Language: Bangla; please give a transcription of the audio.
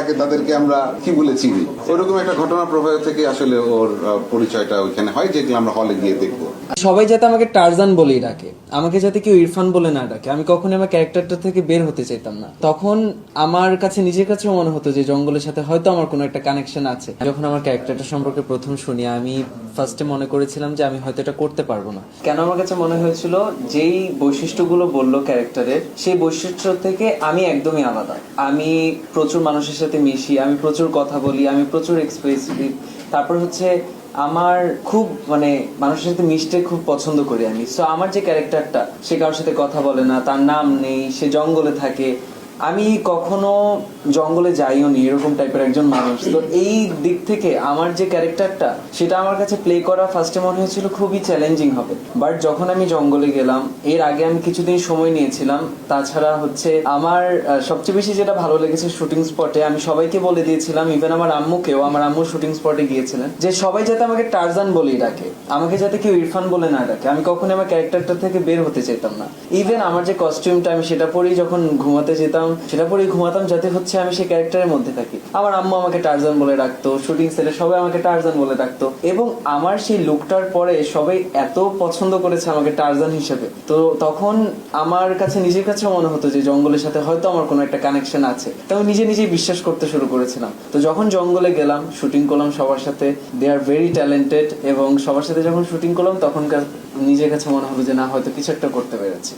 থাকে তাদেরকে আমরা কি বলে চিনি, ওরকম একটা ঘটনা প্রবাহ থেকে আসলে ওর পরিচয়টা ওইখানে হয়, যেগুলো আমরা হলে গিয়ে দেখবো। সবাই যাতে আমাকে টারজান বলেই ডাকে, আমাকে যাতে কেউ ইরফান বলে না ডাকে, আমি কখনোই আমার ক্যারেক্টারটা থেকে বের হতে চাইতাম না। তখন আমার কাছে নিজের কাছেও মনে হতো যে জঙ্গলের সাথে হয়তো আমার কোনো একটা কানেকশন আছে। যখন আমার ক্যারেক্টারটা সম্পর্কে প্রথম শুনি, আমি ফার্স্টে মনে করেছিলাম যে আমি হয়তো এটা করতে পারবো না। কেন আমার কাছে মনে হয়েছিল যেই বৈশিষ্ট্যগুলো বললো ক্যারেক্টারের, সেই বৈশিষ্ট্য থেকে আমি একদমই আলাদা। আমি প্রচুর মানুষের সাথে মিশি, আমি প্রচুর কথা বলি, আমি প্রচুর এক্সপ্রেসিভ। তারপর হচ্ছে আমার খুব মানুষের সাথে মিশতে খুব পছন্দ করি আমি। সো আমার যে ক্যারেক্টারটা, সে কারোর সাথে কথা বলে না, তার নাম নেই, সে জঙ্গলে থাকে, আমি কখনো জঙ্গলে যাইও নি, এরকম টাইপের একজন মানুষ। তো এই দিক থেকে আমার যে ক্যারেক্টারটা, সেটা আমার কাছে প্লে করা ফার্স্টে মনে হয়েছিল খুবই চ্যালেঞ্জিং হবে। বাট যখন আমি জঙ্গলে গেলাম, এর আগে আমি কিছুদিন সময় নিয়েছিলাম। তাছাড়া হচ্ছে আমার সবচেয়ে বেশি যেটা ভালো লেগেছে শুটিং স্পটে, আমি সবাইকে বলে দিয়েছিলাম, ইভেন আমার আম্মুকেও, আমার আম্মু শুটিং স্পটে গিয়েছিলেন, যে সবাই যাতে আমাকে টারজান বলেই ডাকে, আমাকে যাতে কেউ ইরফান বলে না ডাকে। আমি কখনোই আমার ক্যারেক্টারটা থেকে বের হতে চাইতাম না। ইভেন আমার যে কস্টিউমটা, আমি সেটা পরেই যখন ঘুমাতে যেতাম, সেটা পরেই ঘুমাতাম, যাতে হচ্ছে আমি সেই ক্যারেক্টারের মধ্যে থাকি। আমার আম্মু আমাকে টারজান বলে ডাকতো, শুটিং সেটে সবাই আমাকে টারজান বলে ডাকতো, এবং আমার সেই লুকটার পরে সবাই এত পছন্দ করেছে আমাকে টারজান হিসেবে। তো তখন আমার কাছে নিজের কাছে মনে হতো যে জঙ্গলের সাথে হয়তো আমার কোনো একটা কানেকশন আছে। তো আমি নিজেই বিশ্বাস করতে শুরু করেছিলাম। তো যখন জঙ্গলে গেলাম, শুটিং করলাম সবার সাথে, দে আর ভেরি ট্যালেন্টেড, এবং সবার সাথে যখন শুটিং করলাম তখন নিজের কাছে মনে হলো যে না, হয়তো কিছু একটা করতে পেরেছি।